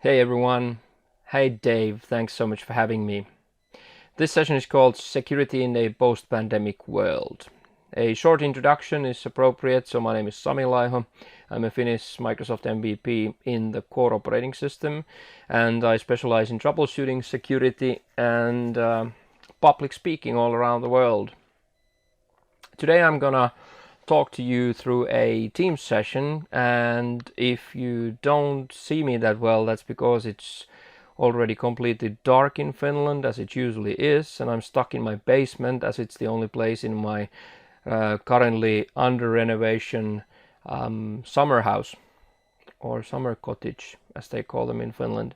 Hey everyone. Hey Dave, thanks so much for having me. This session is called Security in a Post-Pandemic World. A short introduction is appropriate. So my name is Sami Laiho. I'm a Finnish Microsoft MVP in the core operating system, and I specialize in troubleshooting, security, and public speaking all around the world. Today I'm gonna talk to you through a Teams session, and if you don't see me that well, that's because it's already completely dark in Finland, as it usually is, and I'm stuck in my basement, as it's the only place in my currently under renovation summer house, or summer cottage, as they call them in Finland.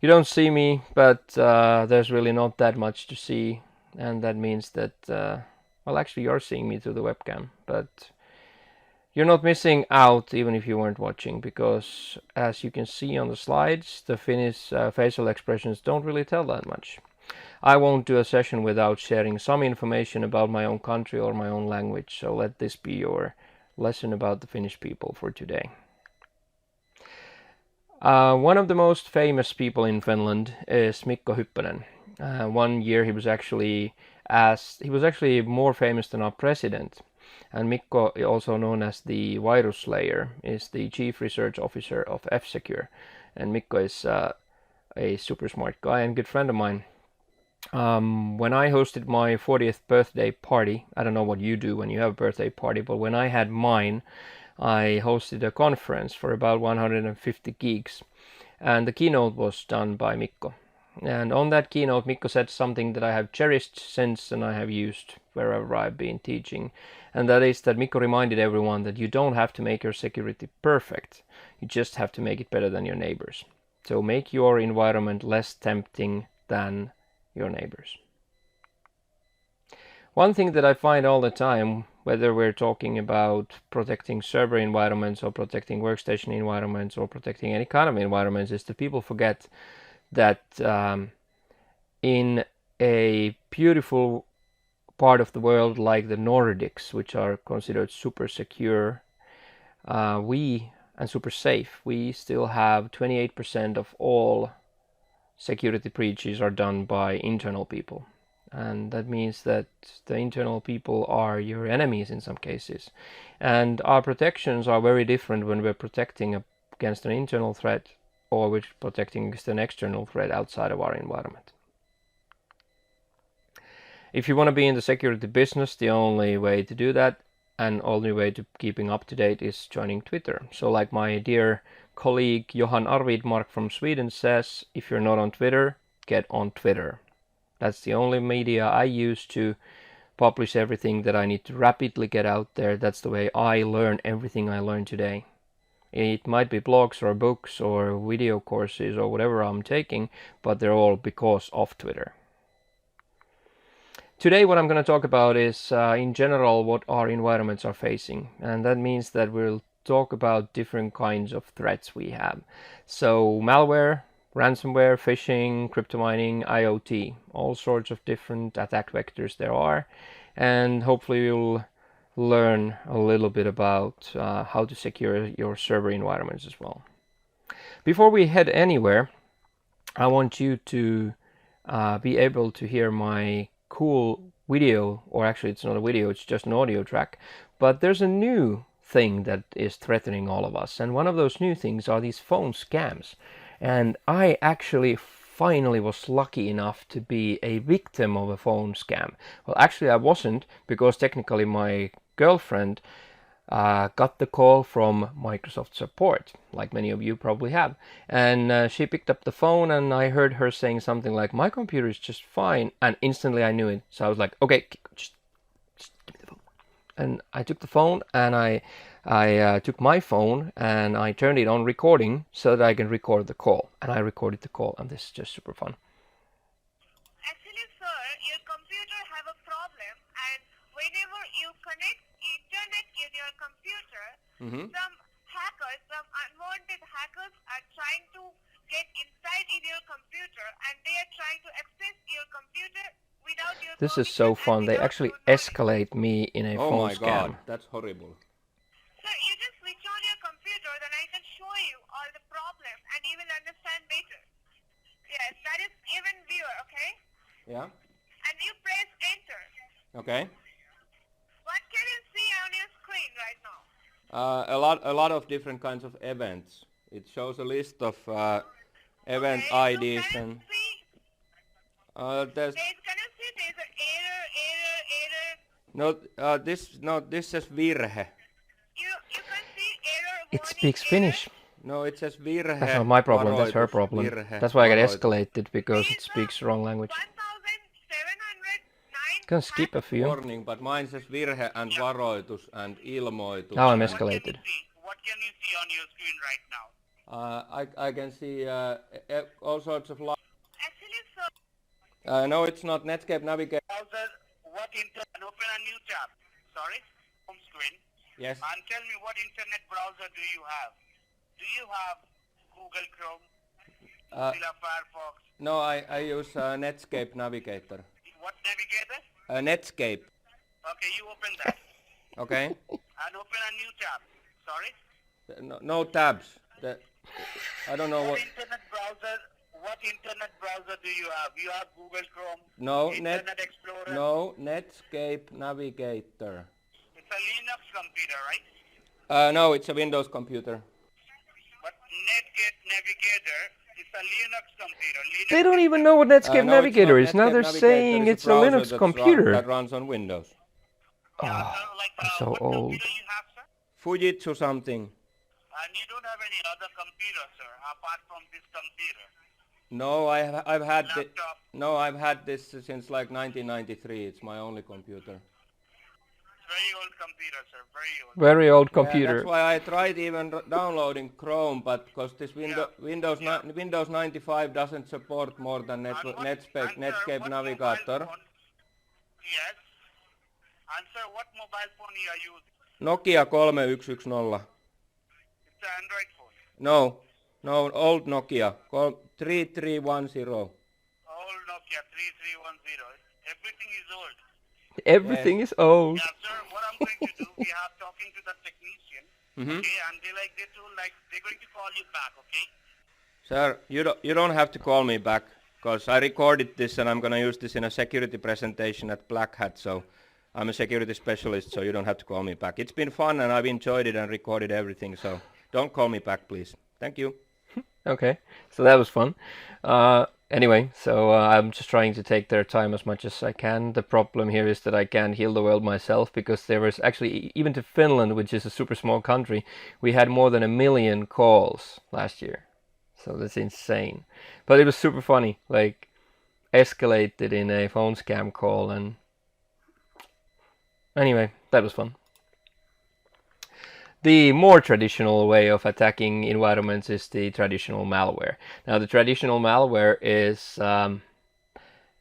You don't see me, but there's really not that much to see, and that means that, well, actually, you're seeing me through the webcam, but you're not missing out even if you weren't watching, because as you can see on the slides, the Finnish facial expressions don't really tell that much. I won't do a session without sharing some information about my own country or my own language, so let this be your lesson about the Finnish people for today. One of the most famous people in Finland is Mikko Hyppönen. One year he was actually more famous than our president. And Mikko, also known as the Virus Slayer, is the chief research officer of F-Secure. And Mikko is a super smart guy and good friend of mine. When I hosted my 40th birthday party, I don't know what you do when you have a birthday party, but when I had mine, I hosted a conference for about 150 geeks, and the keynote was done by Mikko. And on that keynote, Mikko said something that I have cherished since and I have used wherever I've been teaching. And that is that Mikko reminded everyone that you don't have to make your security perfect. You just have to make it better than your neighbors. So make your environment less tempting than your neighbors. One thing that I find all the time, whether we're talking about protecting server environments or protecting workstation environments or protecting any kind of environments, is that people forget that in a beautiful part of the world like the Nordics, which are considered super secure, and super safe, we still have 28% of all security breaches are done by internal people. And that means that the internal people are your enemies in some cases. And our protections are very different when we're protecting against an internal threat or we're protecting against an external threat outside of our environment. If you want to be in the security business, the only way to do that and only way to keeping up to date is joining Twitter. So like my dear colleague Johan Arvidmark from Sweden says, if you're not on Twitter, get on Twitter. That's the only media I use to publish everything that I need to rapidly get out there. That's the way I learn everything I learn today. It might be blogs or books or video courses or whatever I'm taking, but they're all because of Twitter. Today what I'm going to talk about is in general what our environments are facing, and that means that we'll talk about different kinds of threats we have. So malware, ransomware, phishing, crypto mining, IoT, all sorts of different attack vectors there are, and hopefully you'll learn a little bit about how to secure your server environments as well. Before we head anywhere, I want you to be able to hear my cool video, or actually it's not a video, it's just an audio track, but there's a new thing that is threatening all of us, and one of those new things are these phone scams. And I actually finally was lucky enough to be a victim of a phone scam. Well, actually I wasn't, because technically my girlfriend got the call from Microsoft support, like many of you probably have. And she picked up the phone and I heard her saying something like, my computer is just fine. And instantly I knew it. So I was like, okay, just give me the phone. And I took the phone and I took my phone and I turned it on recording so that I can record the call. And I recorded the call, and this is just super fun. Actually, sir, your computer have a problem, and whenever you connect internet in your computer, some hackers, some unwanted hackers are trying to get inside in your computer, and they are trying to access your computer without your This is permission so and fun. They without actually your knowledge. escalate me in a Oh phone my scam. God, that's horrible. Sir, you just switch on your computer, then I can show you all the problems, and you will understand better Yeah. And you press enter. Okay. What can you see on your screen right now? A lot of different kinds of events. It shows a list of event Okay, IDs so and can you see there's an error? this says virhe. You can see error It warning speaks Finnish. error. No, it says virhe. That's not my problem, that's her problem. Virhe, That's why I got varoitus. escalated, because it These speaks wrong language. 1,709 Can skip a few. Warning, but mine says virhe and varoitus and ilmoitus. Now I'm and escalated. What can you see on your screen right now? I can see all sorts of Actually, sir. No, it's not Netscape Navigator. Browser, and open a new tab. Sorry, home screen. Yes. And tell me, what internet browser do you have? Do you have Google Chrome, Mozilla Firefox? No, I use Netscape Navigator. What navigator? Netscape. Okay, you open that. Okay. And open a new tab. Sorry? No tabs. I don't know what. What internet browser do you have? You have Google Chrome? No, Internet Explorer? No, Netscape Navigator. It's a Linux computer, right? No, it's a Windows computer. But Netscape Navigator is a Linux computer. They don't even know what Netscape No, Navigator it's is. not. Now Netscape they're Navigator saying is it's a browser Linux that's computer. that runs on Windows. Oh, I'm so what old. computer you have, sir? Fujitsu something. And you don't have any other computer, sir, apart from this computer? No, I've had Laptop? No, I've had this since like 1993. It's my only computer. Very old computer, sir. Very old. Very old Yeah, computer. that's why I tried even downloading Chrome, but because this Windows 95 doesn't support more than Netscape Navigator. Yes. And sir, what mobile phone you are using? Nokia 3110. It's an Android phone. No, old Nokia 3310. Old Nokia 3310. Everything is old. Everything is old. Yeah, sir, what I'm going to do, we are talking to the technician, okay, and they're going to call you back, okay? Sir, you don't have to call me back, because I recorded this and I'm gonna use this in a security presentation at Black Hat, so I'm a security specialist, so you don't have to call me back. It's been fun and I've enjoyed it and recorded everything, so don't call me back, please. Thank you. Okay, so that was fun. Anyway, so I'm just trying to take their time as much as I can. The problem here is that I can't heal the world myself, because there was actually, even to Finland, which is a super small country, we had more than 1 million calls last year. So that's insane. But it was super funny, like escalated in a phone scam call, and anyway, that was fun. The more traditional way of attacking environments is the traditional malware. Now, the traditional malware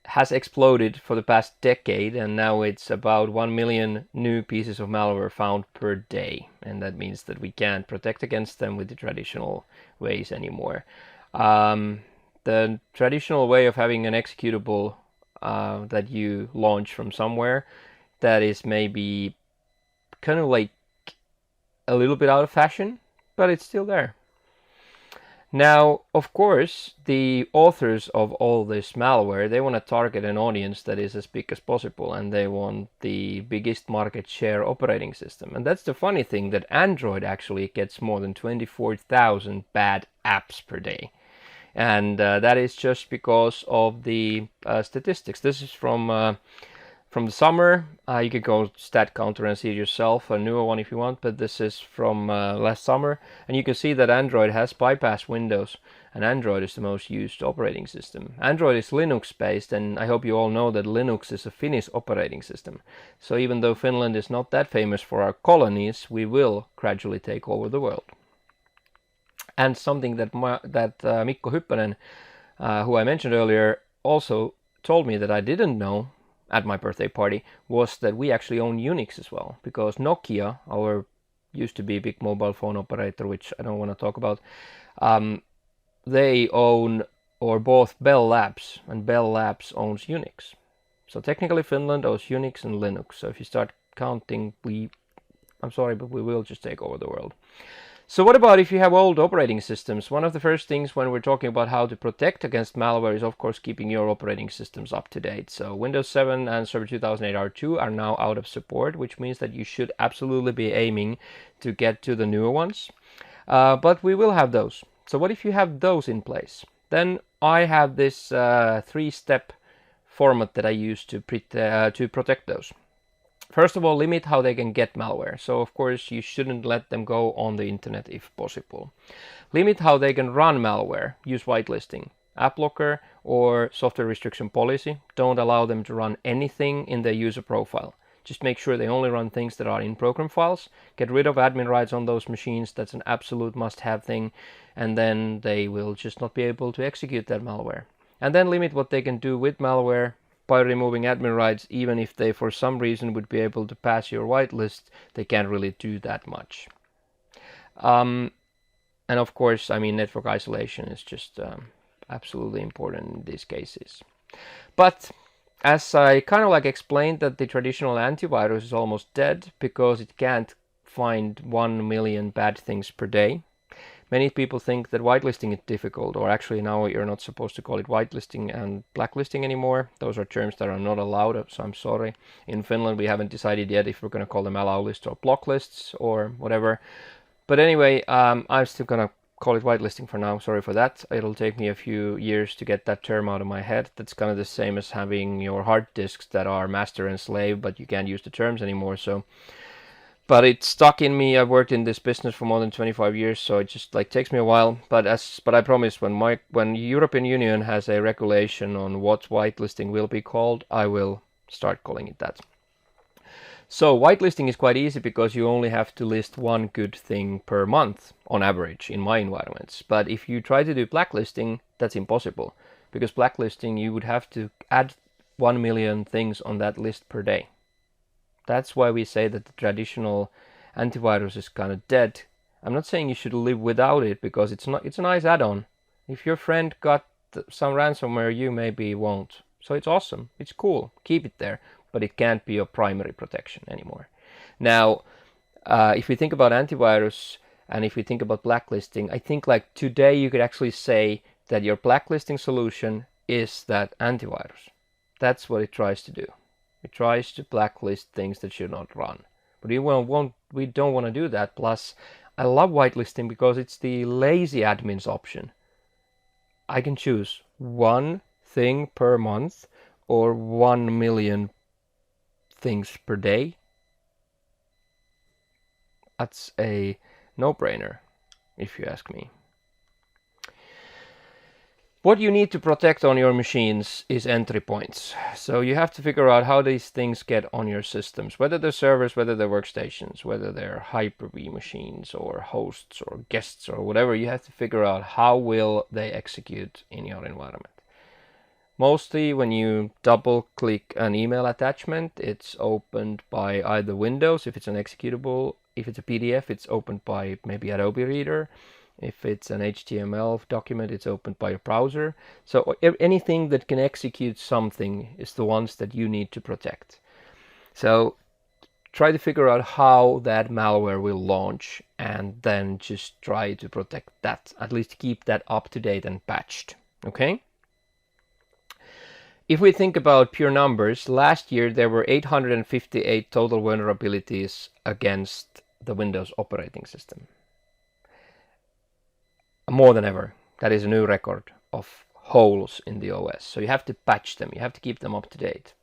has exploded for the past decade, and now it's about 1 million new pieces of malware found per day. And that means that we can't protect against them with the traditional ways anymore. The traditional way of having an executable that you launch from somewhere, that is maybe kind of like a little bit out of fashion, but it's still there. Now, of course, the authors of all this malware, they want to target an audience that is as big as possible, and they want the biggest market share operating system. And that's the funny thing, that Android actually gets more than 24,000 bad apps per day. And that is just because of the statistics. This is from the summer. You could go stat counter and see it yourself, a newer one if you want, but this is from last summer, and you can see that Android has bypassed Windows, and Android is the most used operating system. Android is Linux based, and I hope you all know that Linux is a Finnish operating system. So even though Finland is not that famous for our colonies, we will gradually take over the world. And something that Mikko Hyppönen, who I mentioned earlier, also told me that I didn't know at my birthday party, was that we actually own Unix as well, because Nokia, our used to be big mobile phone operator, which I don't want to talk about, they own or bought Bell Labs, and Bell Labs owns Unix. So technically Finland owns Unix and Linux. So if you start counting, I'm sorry, but we will just take over the world. So what about if you have old operating systems? One of the first things when we're talking about how to protect against malware is of course keeping your operating systems up to date. So Windows 7 and Server 2008 R2 are now out of support, which means that you should absolutely be aiming to get to the newer ones. But we will have those. So what if you have those in place? Then I have this 3-step format that I use to protect those. First of all, limit how they can get malware. So of course you shouldn't let them go on the internet if possible. Limit how they can run malware. Use whitelisting. App blocker or software restriction policy. Don't allow them to run anything in their user profile. Just make sure they only run things that are in program files. Get rid of admin rights on those machines. That's an absolute must-have thing. And then they will just not be able to execute that malware. And then limit what they can do with malware by removing admin rights. Even if they for some reason would be able to pass your whitelist, they can't really do that much. And of course, I mean, network isolation is just absolutely important in these cases. But as I kind of like explained, that the traditional antivirus is almost dead because it can't find 1 million bad things per day. Many people think that whitelisting is difficult, or actually now you're not supposed to call it whitelisting and blacklisting anymore. Those are terms that are not allowed, so I'm sorry. In Finland we haven't decided yet if we're going to call them allow lists or block lists or whatever. But anyway, I'm still going to call it whitelisting for now. Sorry for that. It'll take me a few years to get that term out of my head. That's kind of the same as having your hard disks that are master and slave, but you can't use the terms anymore. But it's stuck in me. I've worked in this business for more than 25 years, so it just like takes me a while. But I promise when European Union has a regulation on what whitelisting will be called, I will start calling it that. So whitelisting is quite easy because you only have to list one good thing per month on average in my environments. But if you try to do blacklisting, that's impossible, because blacklisting you would have to add 1 million things on that list per day. That's why we say that the traditional antivirus is kind of dead. I'm not saying you should live without it, because it's a nice add-on. If your friend got some ransomware, you maybe won't. So it's awesome. It's cool. Keep it there. But it can't be your primary protection anymore. Now, if we think about antivirus and if we think about blacklisting, I think like today you could actually say that your blacklisting solution is that antivirus. That's what it tries to do. It tries to blacklist things that should not run. But we don't want to do that. Plus, I love whitelisting because it's the lazy admins option. I can choose one thing per month or 1 million things per day. That's a no-brainer, if you ask me. What you need to protect on your machines is entry points. So you have to figure out how these things get on your systems, whether they're servers, whether they're workstations, whether they're Hyper-V machines or hosts or guests or whatever. You have to figure out how will they execute in your environment. Mostly when you double click an email attachment, it's opened by either Windows if it's an executable. If it's a PDF, it's opened by maybe Adobe Reader. If it's an HTML document, it's opened by a browser. So anything that can execute something is the ones that you need to protect. So try to figure out how that malware will launch and then just try to protect that. At least keep that up to date and patched. Okay? If we think about pure numbers, last year there were 858 total vulnerabilities against the Windows operating system. More than ever. That is a new record of holes in the OS. So you have to patch them. You have to keep them up to date.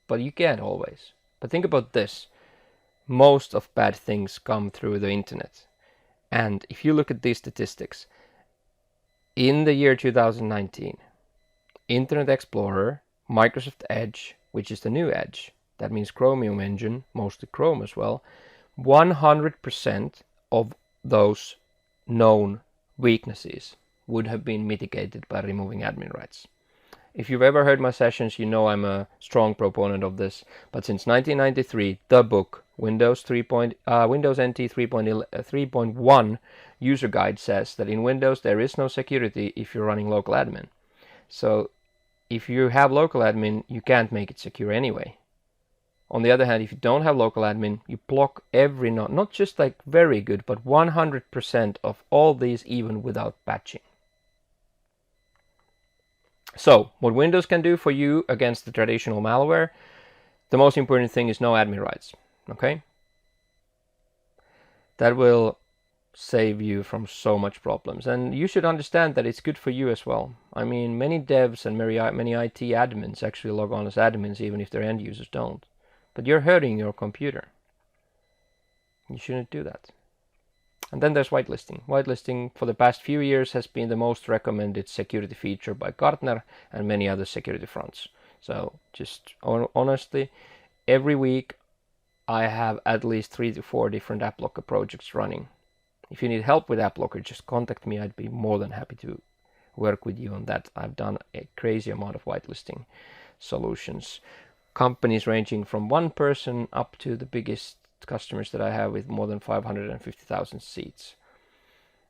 But you can't always. But think about this. Most of bad things come through the internet. And if you look at these statistics, in the year 2019, Internet Explorer, Microsoft Edge, which is the new Edge, that means Chromium engine, mostly Chrome as well, 100% of those known weaknesses would have been mitigated by removing admin rights. If you've ever heard my sessions, you know I'm a strong proponent of this. But since 1993, the book Windows NT 3.1 user guide says that in Windows there is no security if you're running local admin. So if you have local admin, you can't make it secure anyway. On the other hand, if you don't have local admin, you block every node, not just like very good, but 100% of all these even without patching. So what Windows can do for you against the traditional malware, the most important thing is no admin rights, okay? That will save you from so much problems. And you should understand that it's good for you as well. I mean, many devs and many IT admins actually log on as admins even if their end users don't. But you're hurting your computer. You shouldn't do that. And then there's whitelisting. Whitelisting for the past few years has been the most recommended security feature by Gartner and many other security fronts. So just honestly, every week I have at least 3 to 4 different AppLocker projects running. If you need help with AppLocker, just contact me. I'd be more than happy to work with you on that. I've done a crazy amount of whitelisting solutions. Companies ranging from 1 person up to the biggest customers that I have with more than 550,000 seats.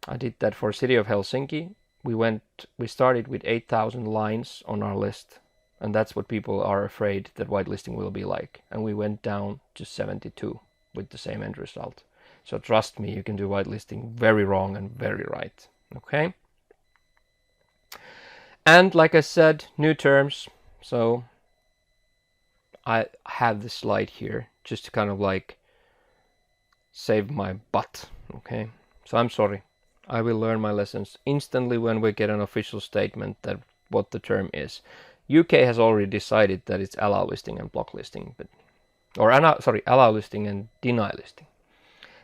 I did that for City of Helsinki. We started with 8,000 lines on our list, and that's what people are afraid that whitelisting will be like. And we went down to 72 with the same end result. So trust me, you can do whitelisting very wrong and very right. Okay? And like I said, new terms. So I have this slide here just to kind of like save my butt. Okay? So I'm sorry. I will learn my lessons instantly when we get an official statement that what the term is. UK has already decided that it's allow listing and block listing, allow listing and deny listing.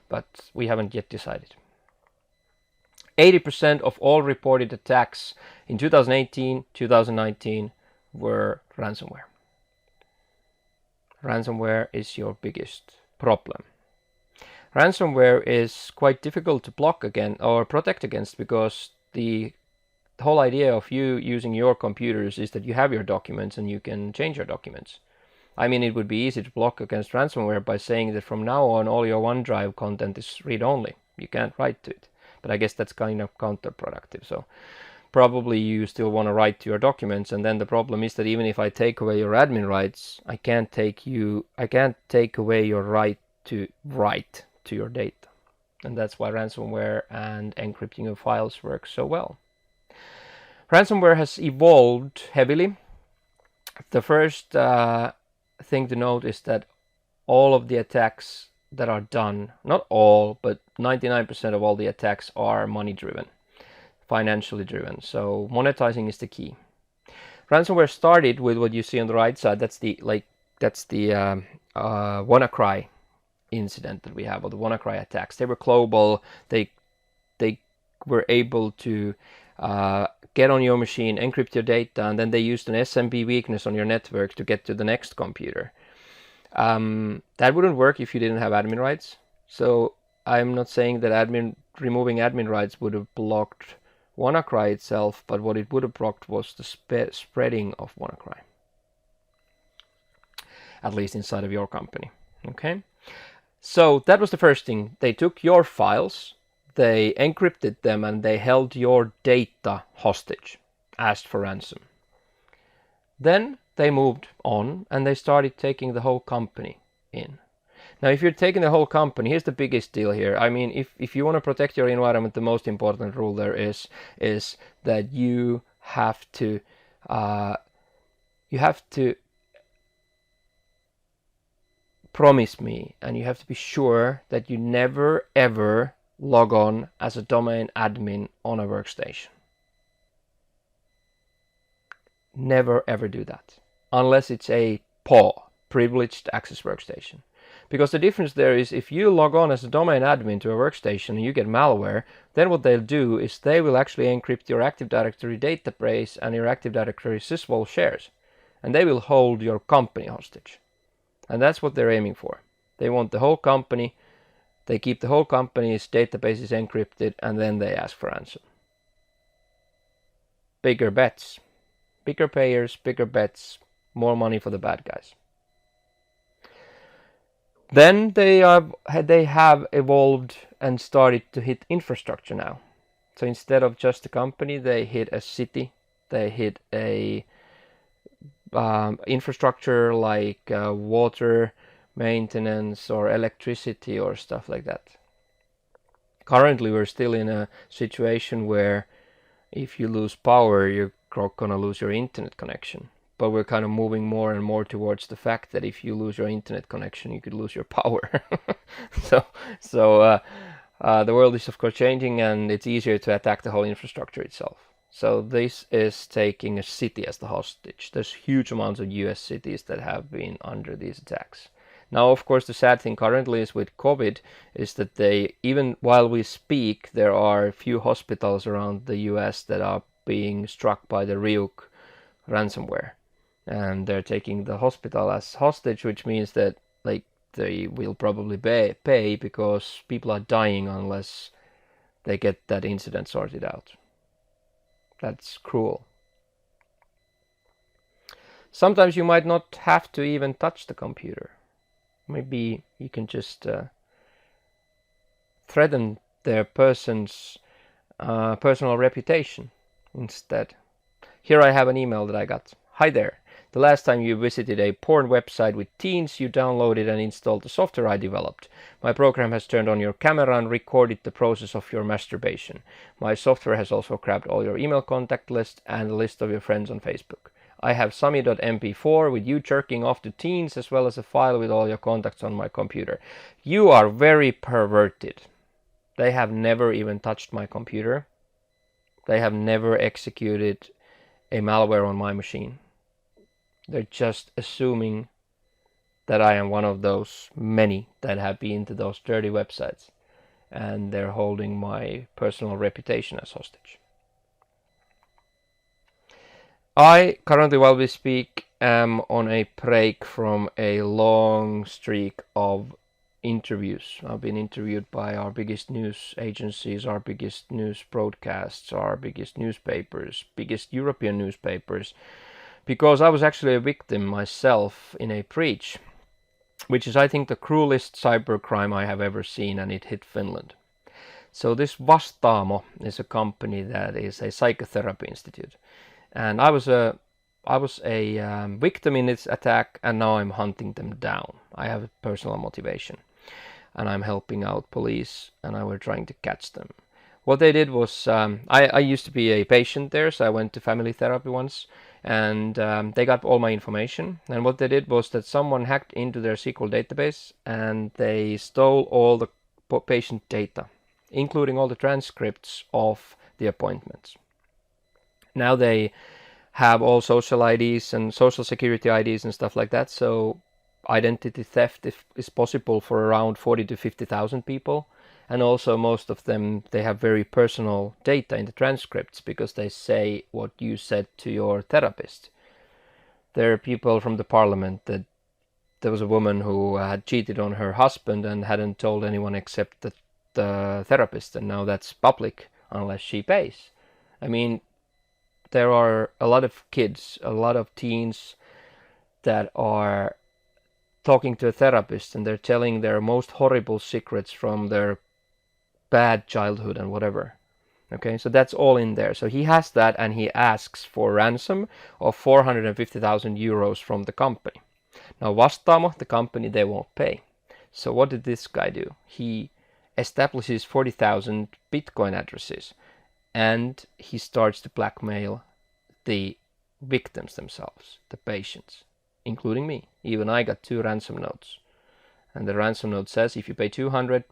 But we haven't yet decided. 80% of all reported attacks in 2018, 2019 were ransomware. Ransomware is your biggest problem. Ransomware is quite difficult to block again or protect against because the whole idea of you using your computers is that you have your documents and you can change your documents. I mean, it would be easy to block against ransomware by saying that from now on all your OneDrive content is read-only. You can't write to it. But I guess that's kind of counterproductive. So probably you still want to write to your documents, and then the problem is that even if I take away your admin rights, I can't take away your right to write to your data. And that's why ransomware and encrypting of files works so well. Ransomware has evolved heavily. The first thing to note is that all of the attacks that are done, not all, but 99% of all the attacks are money driven, financially driven. So monetizing is the key. Ransomware started with what you see on the right side. That's the WannaCry incident that we have, or the WannaCry attacks. They were global. They were able to get on your machine, encrypt your data, and then they used an SMB weakness on your network to get to the next computer. That wouldn't work if you didn't have admin rights. So I'm not saying that removing admin rights would have blocked WannaCry itself, but what it would have blocked was the spreading of WannaCry, at least inside of your company. Okay, so that was the first thing. They took your files, they encrypted them, and they held your data hostage, asked for ransom. Then they moved on and they started taking the whole company in. Now, if you're taking the whole company, here's the biggest deal here. I mean, if you want to protect your environment, the most important rule there is that you have to promise me, and you have to be sure that you never ever log on as a domain admin on a workstation. Never ever do that unless it's a PAW, privileged access workstation. Because the difference there is if you log on as a domain admin to a workstation and you get malware, then what they'll do is they will actually encrypt your Active Directory database and your Active Directory sysvol shares, and they will hold your company hostage. And that's what they're aiming for. They want the whole company, they keep the whole company's databases encrypted, and then they ask for ransom. Bigger bets. Bigger payers, bigger bets, more money for the bad guys. Then they have evolved and started to hit infrastructure now. So instead of just a company, they hit a city, they hit a infrastructure like water, maintenance or electricity or stuff like that. Currently, we're still in a situation where if you lose power, you're gonna lose your internet connection. But we're kind of moving more and more towards the fact that if you lose your internet connection, you could lose your power. so the world is of course changing, and it's easier to attack the whole infrastructure itself. So this is taking a city as the hostage. There's huge amounts of US cities that have been under these attacks. Now, of course, the sad thing currently is with COVID is that even while we speak, there are a few hospitals around the US that are being struck by the Ryuk ransomware. And they're taking the hospital as hostage, which means that they will probably pay because people are dying unless they get that incident sorted out. That's cruel. Sometimes you might not have to even touch the computer. Maybe you can just threaten their person's personal reputation instead. Here I have an email that I got. Hi there. The last time you visited a porn website with teens, you downloaded and installed the software I developed. My program has turned on your camera and recorded the process of your masturbation. My software has also grabbed all your email contact list and a list of your friends on Facebook. I have Sami.mp4 with you jerking off to teens, as well as a file with all your contacts on my computer. You are very perverted. They have never even touched my computer. They have never executed a malware on my machine. They're just assuming that I am one of those many that have been to those dirty websites, and they're holding my personal reputation as hostage. I currently, while we speak, am on a break from a long streak of interviews. I've been interviewed by our biggest news agencies, our biggest news broadcasts, our biggest newspapers, biggest European newspapers, because I was actually a victim myself in a breach, which is, I think, the cruelest cybercrime I have ever seen, and it hit Finland. So this Vastaamo is a company that is a psychotherapy institute, and I was a victim in its attack, and now I'm hunting them down. I have a personal motivation, and I'm helping out police, and I were trying to catch them. What they did was, I used to be a patient there, so I went to family therapy once, and they got all my information. And what they did was that someone hacked into their SQL database, and they stole all the patient data, including all the transcripts of the appointments. Now they have all social IDs and social security IDs and stuff like that, so identity theft is possible for around 40 to 50,000 people. And also most of them, they have very personal data in the transcripts because they say what you said to your therapist. There are people from the parliament that there was a woman who had cheated on her husband and hadn't told anyone except the therapist, and now that's public unless she pays. I mean, there are a lot of kids, a lot of teens that are talking to a therapist, and they're telling their most horrible secrets from their bad childhood and whatever. Okay, so that's all in there. So he has that, and he asks for ransom of 450,000 euros from the company. Now Vastaamo, the company, they won't pay. So what did this guy do? He establishes 40,000 Bitcoin addresses, and he starts to blackmail the victims themselves, the patients, including me. Even I got 2 ransom notes. And the ransom note says if you pay 200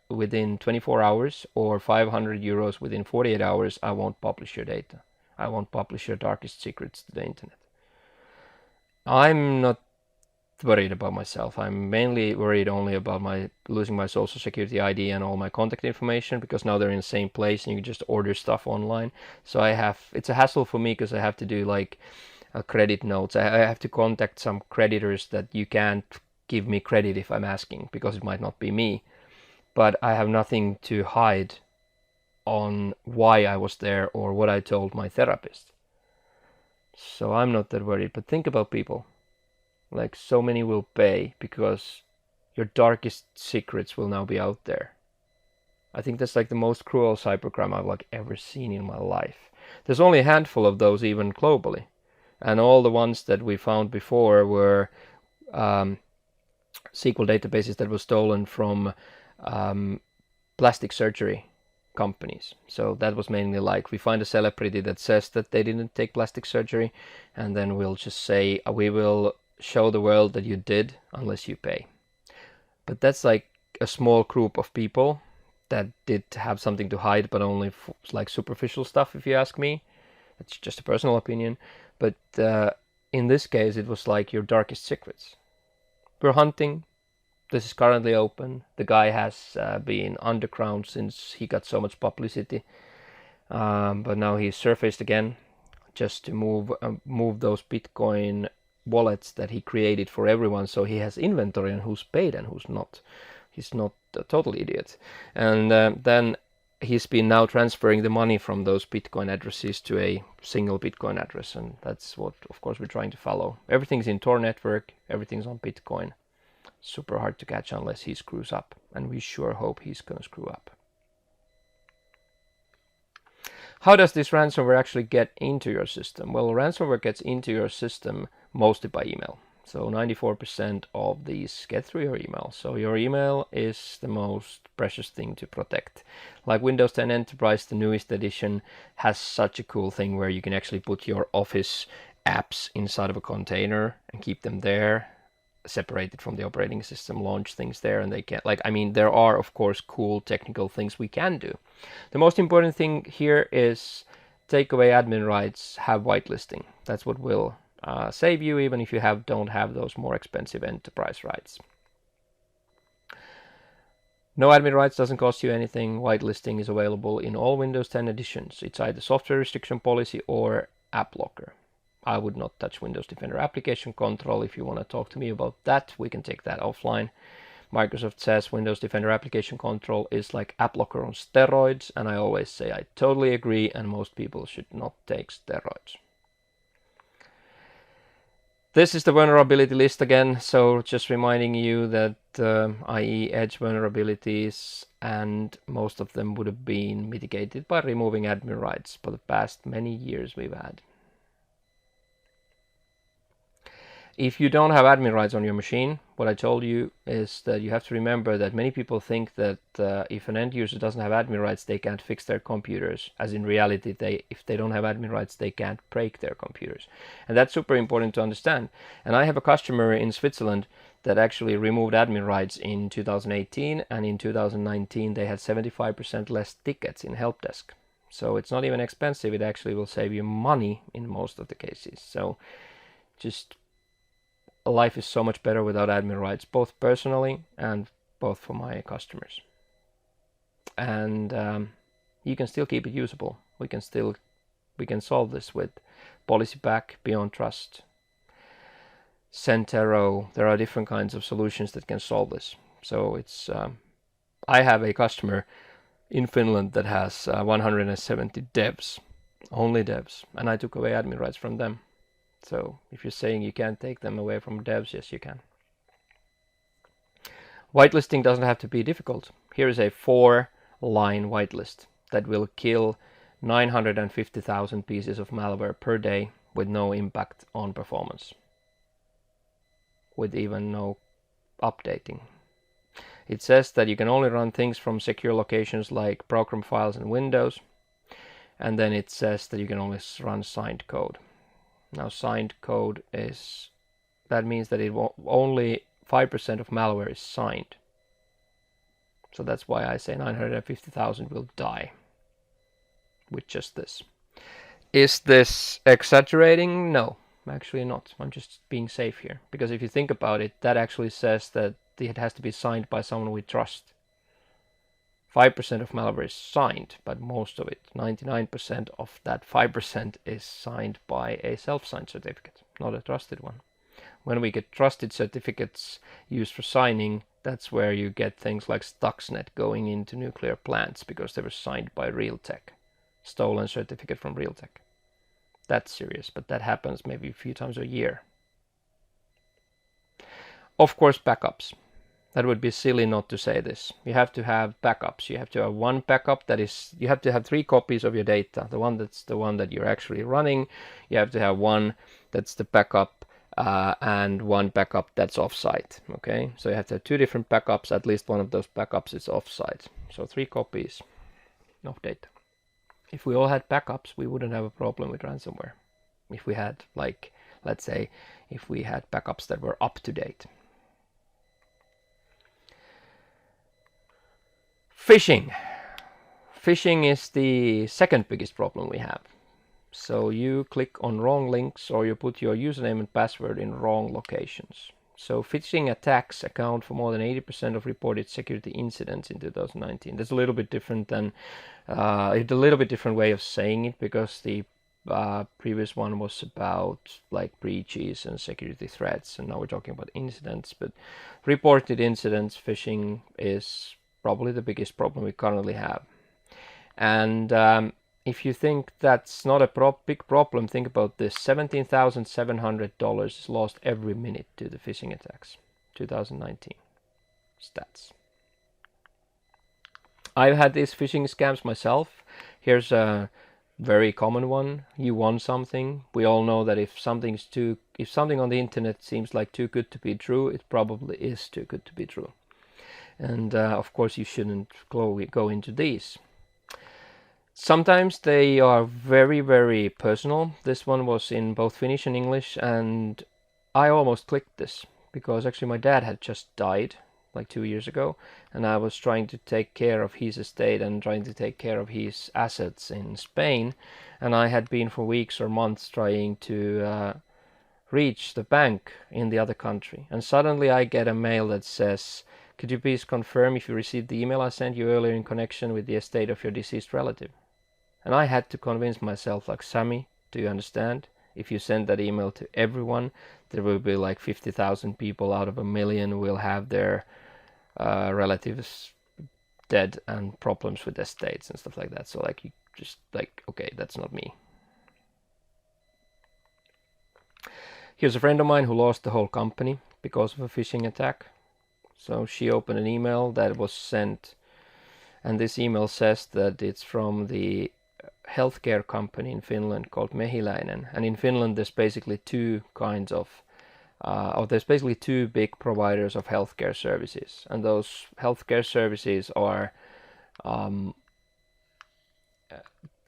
within 24 hours or 500 euros within 48 hours, I won't publish your data. I won't publish your darkest secrets to the internet. I'm not worried about myself. I'm mainly worried only about losing my social security ID and all my contact information, because now they're in the same place and you can just order stuff online. So it's a hassle for me because I have to do like credit notes. I have to contact some creditors that you can't give me credit if I'm asking, because it might not be me. But I have nothing to hide on why I was there or what I told my therapist. So I'm not that worried. But think about people. Like, so many will pay because your darkest secrets will now be out there. I think that's like the most cruel cybercrime I've ever seen in my life. There's only a handful of those even globally. And all the ones that we found before were SQL databases that were stolen from plastic surgery companies. So that was mainly like, we find a celebrity that says that they didn't take plastic surgery, and then we'll just say, we will show the world that you did unless you pay. But that's like a small group of people that did have something to hide, but only like superficial stuff, if you ask me. It's just a personal opinion. But in this case, it was like your darkest secrets. We're hunting. This is currently open. The guy has been underground since he got so much publicity. But now he's surfaced again just to move those Bitcoin wallets that he created for everyone. So he has inventory on who's paid and who's not. He's not a total idiot. And then he's been now transferring the money from those Bitcoin addresses to a single Bitcoin address. And that's what, of course, we're trying to follow. Everything's in Tor network. Everything's on Bitcoin. Super hard to catch unless he screws up. And we sure hope he's going to screw up. How does this ransomware actually get into your system? Well, ransomware gets into your system mostly by email. So 94% of these get through your email. So your email is the most precious thing to protect. Like Windows 10 Enterprise, the newest edition, has such a cool thing where you can actually put your Office apps inside of a container and keep them there, separated from the operating system, launch things there, and they can, like, I mean, there are, of course, cool technical things we can do. The most important thing here is take away admin rights, have whitelisting. That's what will save you, even if you don't have those more expensive enterprise rights. No admin rights doesn't cost you anything. Whitelisting is available in all Windows 10 editions. It's either software restriction policy or app locker. I would not touch Windows Defender Application Control. If you want to talk to me about that, we can take that offline. Microsoft says Windows Defender Application Control is like app locker on steroids, and I always say I totally agree, and most people should not take steroids. This is the vulnerability list again, so just reminding you that IE Edge vulnerabilities, and most of them would have been mitigated by removing admin rights for the past many years we've had. If you don't have admin rights on your machine, what I told you is that you have to remember that many people think that if an end user doesn't have admin rights, they can't fix their computers. As in reality, if they don't have admin rights, they can't break their computers. And that's super important to understand. And I have a customer in Switzerland that actually removed admin rights in 2018, and in 2019 they had 75% less tickets in help desk. So it's not even expensive, it actually will save you money in most of the cases. So just life is so much better without admin rights, both personally and both for my customers. And you can still keep it usable. We can solve this with PolicyPack, Beyond Trust, Centero. There are different kinds of solutions that can solve this. So it's I have a customer in Finland that has 170 devs, only devs, and I took away admin rights from them. So if you're saying you can't take them away from devs, yes, you can. Whitelisting doesn't have to be difficult. Here is a 4-line whitelist that will kill 950,000 pieces of malware per day with no impact on performance, with even no updating. It says that you can only run things from secure locations like program files and Windows, and then it says that you can only run signed code. Now, signed code that means that only 5% of malware is signed. So that's why I say 950,000 will die with just this. Is this exaggerating? No, actually not. I'm just being safe here. Because if you think about it, that actually says that it has to be signed by someone we trust. 5% of malware is signed, but most of it, 99% of that 5%, is signed by a self-signed certificate, not a trusted one. When we get trusted certificates used for signing, that's where you get things like Stuxnet going into nuclear plants because they were signed by Realtek, stolen certificate from Realtek. That's serious, but that happens maybe a few times a year. Of course, backups. That would be silly not to say this. You have to have backups. You have to have one backup you have to have 3 copies of your data. The one that you're actually running. You have to have one that's the backup and one backup that's offsite. Okay, so you have to have 2 different backups. At least one of those backups is offsite. So 3 copies of data. If we all had backups, we wouldn't have a problem with ransomware. If we had, like, let's say, if we had backups that were up to date. Phishing. Phishing is the second biggest problem we have. So you click on wrong links or you put your username and password in wrong locations. So phishing attacks account for more than 80% of reported security incidents in 2019. That's a little bit different than, it's a little bit different way of saying it, because the previous one was about like breaches and security threats, and now we're talking about incidents. But reported incidents, phishing is probably the biggest problem we currently have. And if you think that's not a big problem, think about this. $17,700 is lost every minute to the phishing attacks. 2019 stats. I've had these phishing scams myself. Here's a very common one. You won something. We all know that if something on the internet seems like too good to be true, it probably is too good to be true. And of course you shouldn't go into these. Sometimes they are very, very personal. This one was in both Finnish and English, and I almost clicked this because actually my dad had just died like 2 years ago, and I was trying to take care of his estate and trying to take care of his assets in Spain, and I had been for weeks or months trying to reach the bank in the other country, and suddenly I get a mail that says, "Could you please confirm if you received the email I sent you earlier in connection with the estate of your deceased relative?" And I had to convince myself, like, Sami, do you understand? If you send that email to everyone, there will be like 50,000 people out of 1 million will have their relatives dead and problems with estates and stuff like that. So like, you just like, okay, that's not me. Here's a friend of mine who lost the whole company because of a phishing attack. So she opened an email that was sent, and this email says that it's from the healthcare company in Finland called Mehiläinen. And in Finland there's basically two kinds of there's basically two big providers of healthcare services, and those healthcare services are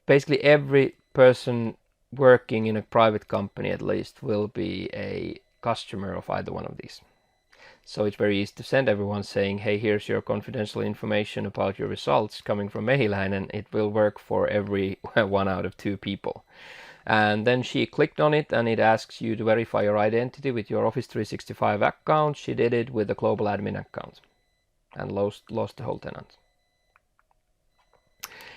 basically every person working in a private company at least will be a customer of either one of these. So it's very easy to send everyone saying, hey, here's your confidential information about your results coming from Mehiläinen, and it will work for every 1 out of 2 people. And then she clicked on it, and it asks you to verify your identity with your Office 365 account. She did it with a global admin account and lost the whole tenant.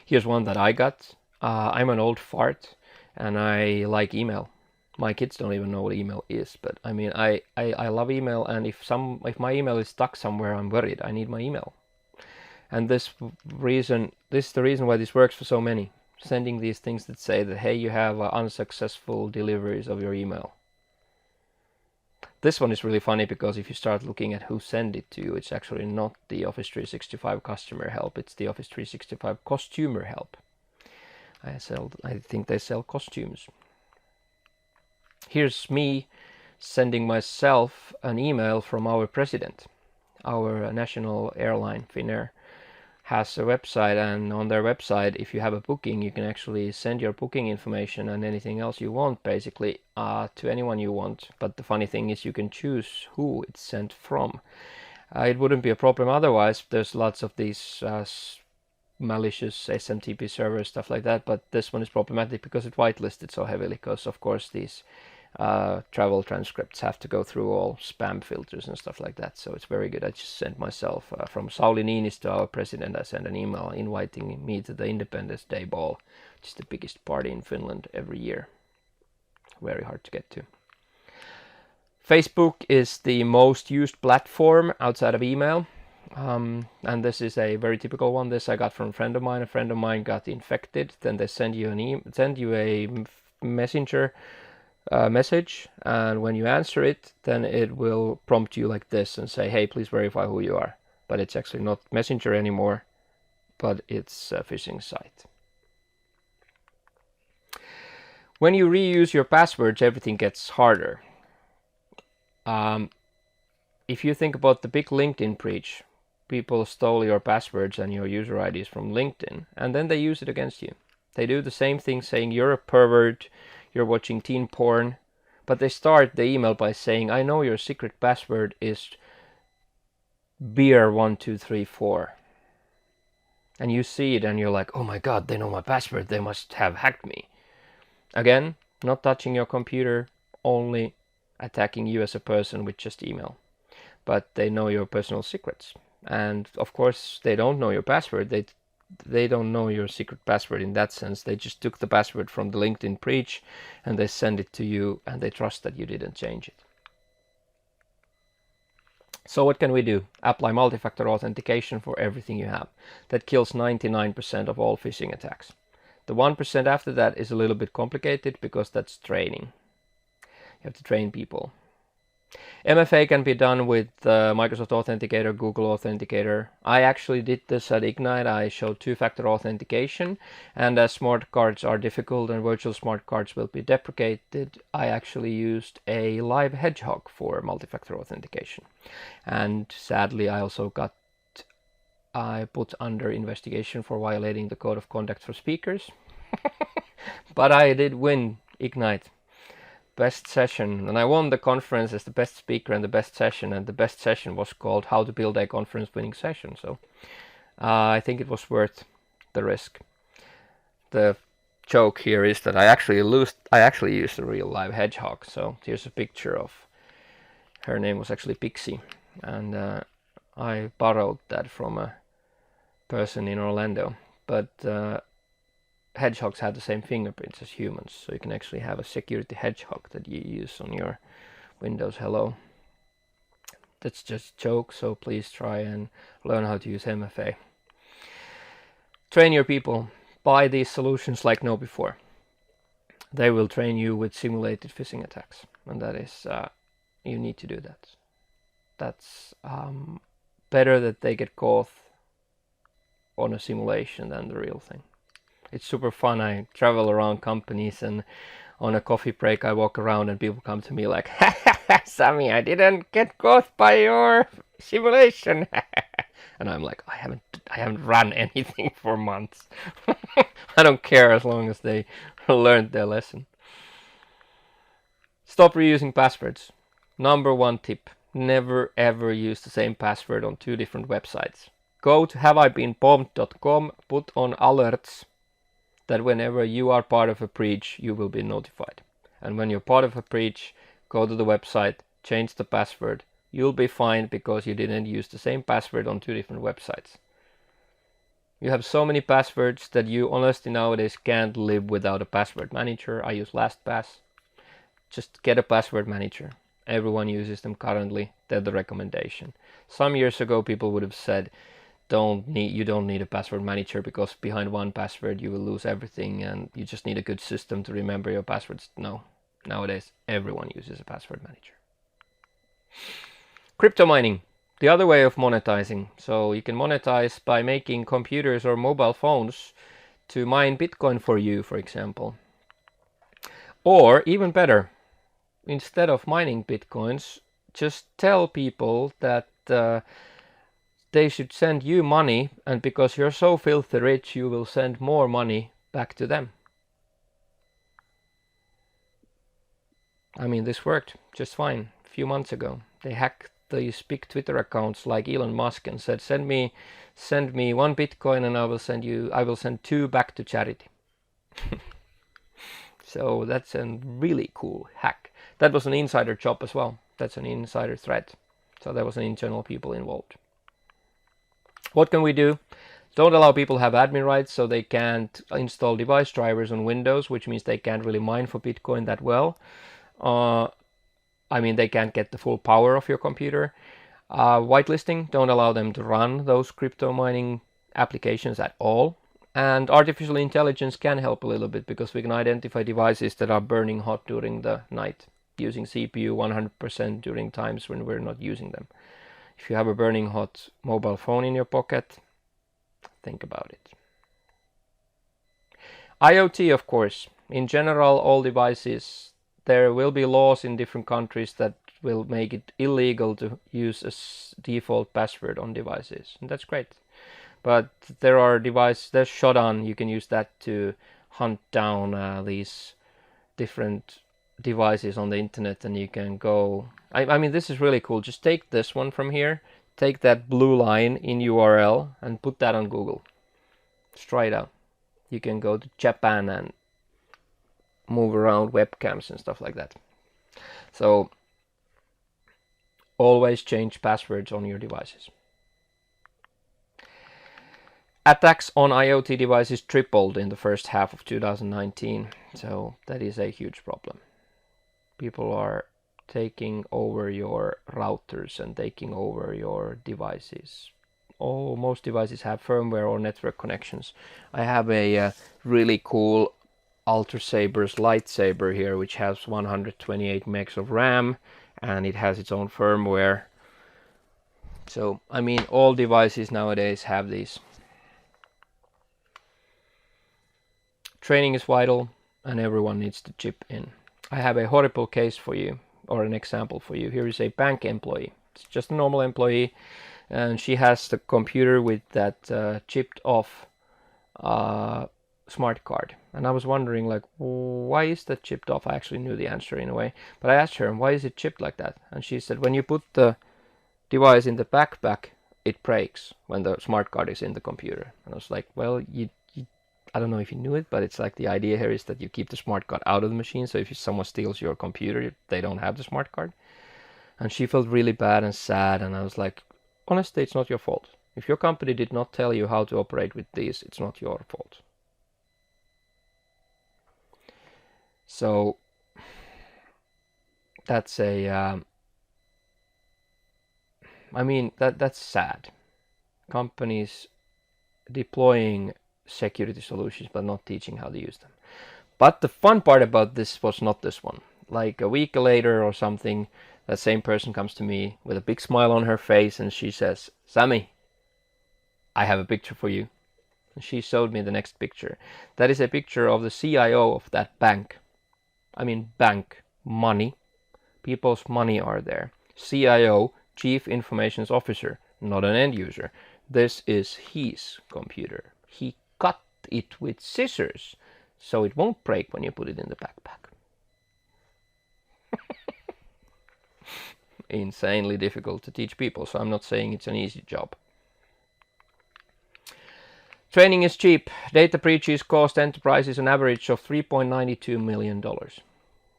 Here's one that I got. I'm an old fart and I like email. My kids don't even know what email is, but I mean, I love email, and if my email is stuck somewhere, I'm worried. I need my email. And this is the reason why this works for so many. Sending these things that say that, hey, you have unsuccessful deliveries of your email. This one is really funny because if you start looking at who sent it to you, it's actually not the Office 365 customer help, it's the Office 365 costumer help. I think they sell costumes. Here's me sending myself an email from our president. Our national airline, Finnair, has a website, and on their website, if you have a booking, you can actually send your booking information and anything else you want, basically, to anyone you want. But the funny thing is you can choose who it's sent from. It wouldn't be a problem otherwise. There's lots of these malicious SMTP servers, stuff like that, but this one is problematic because it's whitelisted so heavily, because of course these travel transcripts have to go through all spam filters and stuff like that. So it's very good. I just sent myself from Sauli Niinistö to our president, I sent an email inviting me to the Independence Day ball, which is the biggest party in Finland every year. Very hard to get to. Facebook is the most used platform outside of email. And this is a very typical one. This I got from a friend of mine. A friend of mine got infected. Then they send you a messenger message, and when you answer it, then it will prompt you like this and say, hey, please verify who you are. But it's actually not Messenger anymore, but it's a phishing site. When you reuse your passwords, everything gets harder. If you think about the big LinkedIn breach, people stole your passwords and your user IDs from LinkedIn, and then they use it against you. They do the same thing, saying you're a pervert, you're watching teen porn, but they start the email by saying, I know your secret password is beer1234. And you see it and you're like, oh my god, they know my password, they must have hacked me. Again, not touching your computer, only attacking you as a person with just email. But they know your personal secrets. And of course, they don't know your password. They don't know your secret password in that sense. They just took the password from the LinkedIn breach and they send it to you, and they trust that you didn't change it. So what can we do? Apply multi-factor authentication for everything you have. That kills 99% of all phishing attacks. The 1% after that is a little bit complicated because that's training. You have to train people. MFA can be done with Microsoft Authenticator, Google Authenticator. I actually did this at Ignite. I showed two-factor authentication, and as smart cards are difficult and virtual smart cards will be deprecated, I actually used a live hedgehog for multi-factor authentication. And sadly, I put under investigation for violating the code of conduct for speakers. But I did win Ignite. Best session, and I won the conference as the best speaker and the best session, and the best session was called How to Build a Conference Winning Session. So I think it was worth the risk. The joke here is that I actually used a real live hedgehog. So here's a picture of her. Name was actually Pixie, and I borrowed that from a person in Orlando, but hedgehogs have the same fingerprints as humans, so you can actually have a security hedgehog that you use on your Windows Hello. That's just a joke, so please try and learn how to use MFA. Train your people. Buy these solutions like no before. They will train you with simulated phishing attacks, and that is, you need to do that. That's better that they get caught on a simulation than the real thing. It's super fun. I travel around companies, and on a coffee break I walk around and people come to me like, Sami, I didn't get caught by your simulation. And I'm like, I haven't run anything for months. I don't care as long as they learned their lesson. Stop reusing passwords. Number one tip, never ever use the same password on two different websites. Go to haveibeenbombed.com, put on alerts that whenever you are part of a breach, you will be notified. And when you're part of a breach, go to the website, change the password. You'll be fine because you didn't use the same password on two different websites. You have so many passwords that you honestly nowadays can't live without a password manager. I use LastPass. Just get a password manager. Everyone uses them currently. They're the recommendation. Some years ago, people would have said, you don't need a password manager because behind one password you will lose everything and you just need a good system to remember your passwords. No, nowadays everyone uses a password manager. Crypto mining, the other way of monetizing. So you can monetize by making computers or mobile phones to mine Bitcoin for you, for example. Or even better, instead of mining Bitcoins, just tell people that they should send you money, and because you're so filthy rich, you will send more money back to them. I mean, this worked just fine a few months ago. They hacked these big Twitter accounts like Elon Musk and said, send me 1 Bitcoin and I will send 2 back to charity. So that's a really cool hack. That was an insider job as well. That's an insider threat. So there was an internal people involved. What can we do? Don't allow people to have admin rights, so they can't install device drivers on Windows, which means they can't really mine for Bitcoin that well. They can't get the full power of your computer. Whitelisting, don't allow them to run those crypto mining applications at all. And artificial intelligence can help a little bit because we can identify devices that are burning hot during the night using CPU 100% during times when we're not using them. If you have a burning hot mobile phone in your pocket, think about it. IoT, of course. In general, all devices, there will be laws in different countries that will make it illegal to use a default password on devices, and that's great. But there's Shodan. You can use that to hunt down these different devices on the internet, and you can go. I mean, this is really cool. Just take this one from here, take that blue line in URL, and put that on Google. Just try it out. You can go to Japan and move around webcams and stuff like that. So always change passwords on your devices. Attacks on IoT devices tripled in the first half of 2019, so that is a huge problem. People are taking over your routers and taking over your devices. Most devices have firmware or network connections. I have a really cool Ultrasaber's lightsaber here, which has 128 megs of RAM, and it has its own firmware. So, I mean, all devices nowadays have these. Training is vital, and everyone needs to chip in. I have a horrible case for you, or an example for you. Here is a bank employee. It's just a normal employee, and she has the computer with that chipped off smart card. And I was wondering, like, why is that chipped off? I actually knew the answer in a way, but I asked her, why is it chipped like that? And she said, when you put the device in the backpack, it breaks when the smart card is in the computer. And I was like, well, I don't know if you knew it, but it's like the idea here is that you keep the smart card out of the machine, so if someone steals your computer, they don't have the smart card. And she felt really bad and sad, and I was like, honestly, it's not your fault. If your company did not tell you how to operate with these, it's not your fault. So that's I mean, that's sad. Companies deploying security solutions but not teaching how to use them. But the fun part about this was not this one. Like a week later or something, that same person comes to me with a big smile on her face, and she says, Sami, I have a picture for you. And she showed me the next picture. That is a picture of the CIO of that bank. I mean, bank, money. People's money are there. CIO, Chief Information Officer, not an end user. This is his computer. He cut it with scissors, so it won't break when you put it in the backpack. Insanely difficult to teach people, so I'm not saying it's an easy job. Training is cheap. Data breaches cost enterprises an average of $3.92 million.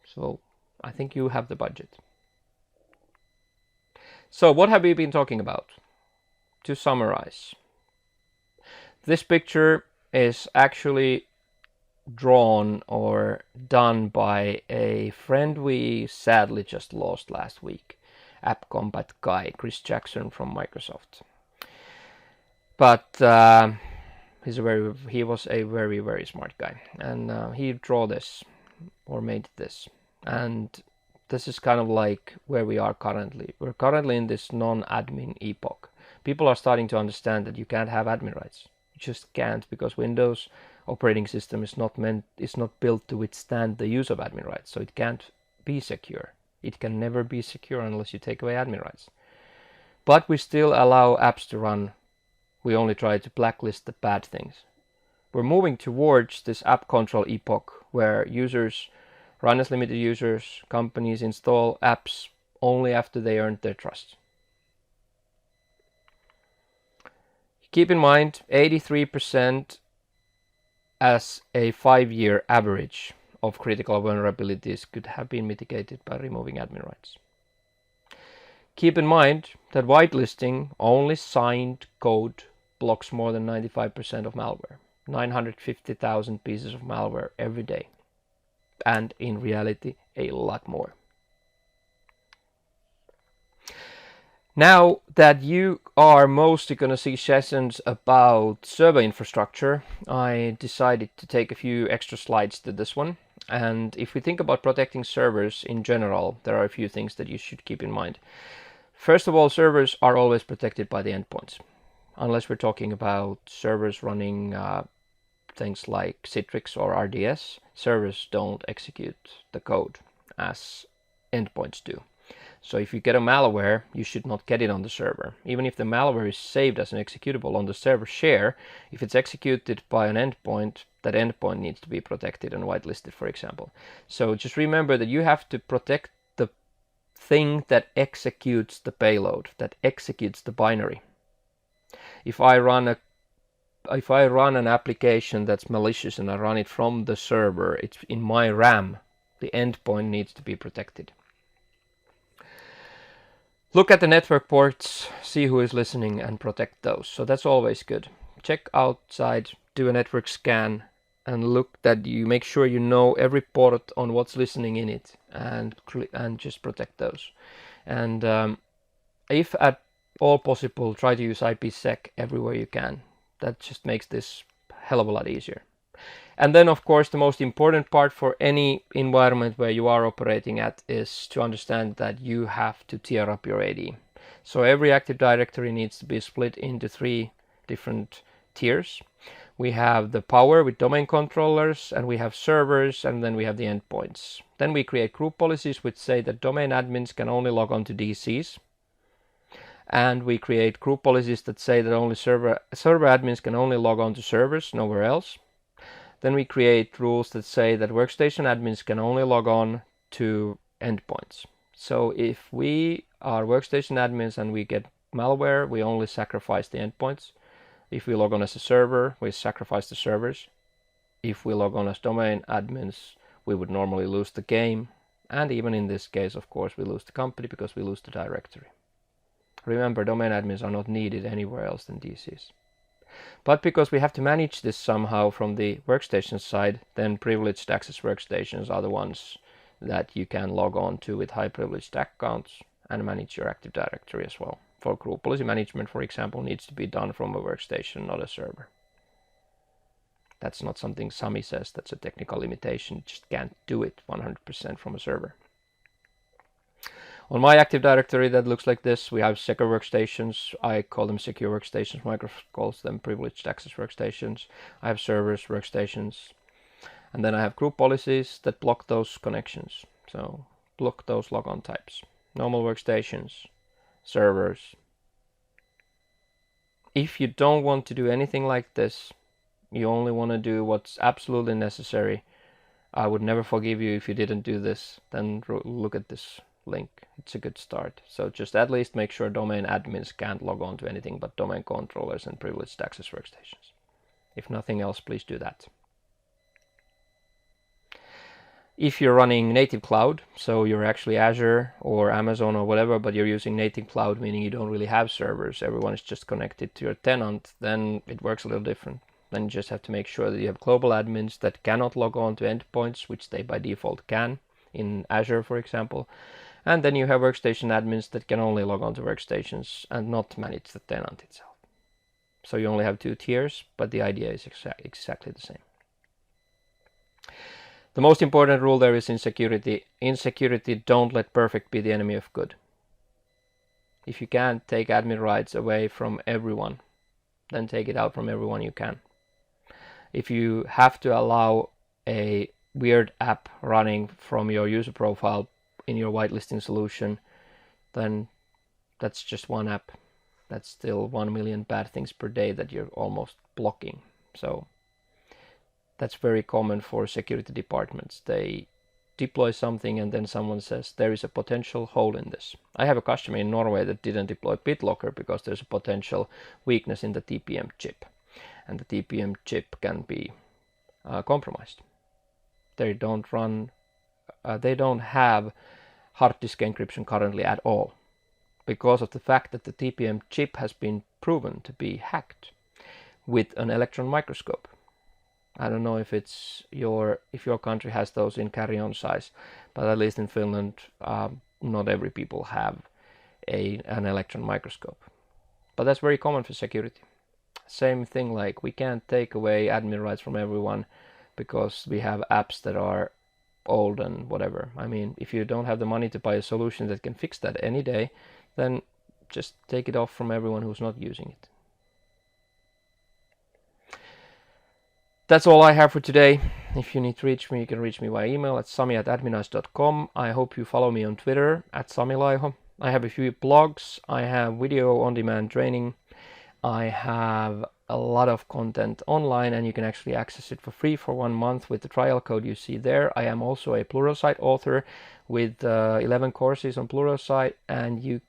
So I think you have the budget. So what have we been talking about? To summarize, this picture is actually drawn or done by a friend we sadly just lost last week, App Combat guy, Chris Jackson from Microsoft. But he was a very, very smart guy, and he drew this or made this. And this is kind of like where we are currently. We're currently in this non-admin epoch. People are starting to understand that you can't have admin rights. You just can't, because Windows operating system is not built to withstand the use of admin rights, so it can't be secure. It can never be secure unless you take away admin rights. But we still allow apps to run. We only try to blacklist the bad things. We're moving towards this app control epoch where users run as limited users, companies install apps only after they earned their trust. Keep in mind, 83% as a 5-year average of critical vulnerabilities could have been mitigated by removing admin rights. Keep in mind that whitelisting only signed code blocks more than 95% of malware. 950,000 pieces of malware every day. And in reality, a lot more. Now that you are mostly going to see sessions about server infrastructure, I decided to take a few extra slides to this one. And if we think about protecting servers in general, there are a few things that you should keep in mind. First of all, servers are always protected by the endpoints. Unless we're talking about servers running things like Citrix or RDS, servers don't execute the code as endpoints do. So if you get a malware, you should not get it on the server. Even if the malware is saved as an executable on the server share, if it's executed by an endpoint, that endpoint needs to be protected and whitelisted, for example. So just remember that you have to protect the thing that executes the payload, that executes the binary. If I run an application that's malicious and I run it from the server, it's in my RAM, the endpoint needs to be protected. Look at the network ports, see who is listening, and protect those. So that's always good. Check outside, do a network scan, and look that you make sure you know every port on what's listening in it, and just protect those. And if at all possible, try to use IPsec everywhere you can. That just makes this a hell of a lot easier. And then, of course, the most important part for any environment where you are operating at is to understand that you have to tier up your AD. So every Active Directory needs to be split into 3 different tiers. We have the power with domain controllers, and we have servers, and then we have the endpoints. Then we create group policies which say that domain admins can only log on to DCs. And we create group policies that say that only server admins can only log on to servers, nowhere else. Then we create rules that say that workstation admins can only log on to endpoints. So if we are workstation admins and we get malware, we only sacrifice the endpoints. If we log on as a server, we sacrifice the servers. If we log on as domain admins, we would normally lose the game. And even in this case, of course, we lose the company because we lose the directory. Remember, domain admins are not needed anywhere else than DCs. But because we have to manage this somehow from the workstation side, then privileged access workstations are the ones that you can log on to with high privileged accounts and manage your Active Directory as well. For group policy management, for example, needs to be done from a workstation, not a server. That's not something Sami says, that's a technical limitation. You just can't do it 100% from a server. On my Active Directory that looks like this, we have secure workstations. I call them secure workstations. Microsoft calls them privileged access workstations. I have servers, workstations. And then I have group policies that block those connections. So block those logon types. Normal workstations, servers. If you don't want to do anything like this, you only want to do what's absolutely necessary, I would never forgive you if you didn't do this. Then look at this link. It's a good start. So just at least make sure domain admins can't log on to anything but domain controllers and privileged access workstations. If nothing else, please do that. If you're running native cloud, so you're actually Azure or Amazon or whatever, but you're using native cloud, meaning you don't really have servers, everyone is just connected to your tenant, then it works a little different. Then you just have to make sure that you have global admins that cannot log on to endpoints, which they by default can in Azure, for example. And then you have workstation admins that can only log on to workstations and not manage the tenant itself. So you only have 2 tiers, but the idea is exactly the same. The most important rule there is in security. In security, don't let perfect be the enemy of good. If you can't take admin rights away from everyone, then take it out from everyone you can. If you have to allow a weird app running from your user profile in your whitelisting solution, then that's just one app. That's still 1 million bad things per day that you're almost blocking. So that's very common for security departments. They deploy something and then someone says there is a potential hole in this. I have a customer in Norway that didn't deploy BitLocker because there's a potential weakness in the TPM chip, and the TPM chip can be compromised. They don't have hard disk encryption currently at all, because of the fact that the TPM chip has been proven to be hacked with an electron microscope. I don't know if your country has those in carry-on size, but at least in Finland, not every people have an electron microscope. But that's very common for security. Same thing, like we can't take away admin rights from everyone because we have apps that are old and whatever. I mean, if you don't have the money to buy a solution that can fix that any day, then just take it off from everyone who's not using it. That's all I have for today. If you need to reach me, you can reach me via email at sami@adminize.com. I hope you follow me on Twitter at Sami Laiho. I have a few blogs. I have video on-demand training. I have a lot of content online, and you can actually access it for free for 1 month with the trial code you see there. I am also a Pluralsight author with 11 courses on Pluralsight, and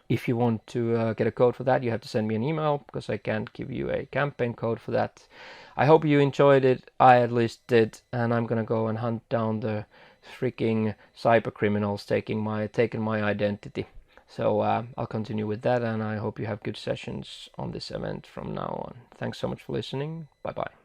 if you want to get a code for that, you have to send me an email because I can't give you a campaign code for that. I hope you enjoyed it. I at least did, and I'm gonna go and hunt down the freaking cyber criminals taking my identity. So I'll continue with that, and I hope you have good sessions on this event from now on. Thanks so much for listening. Bye bye.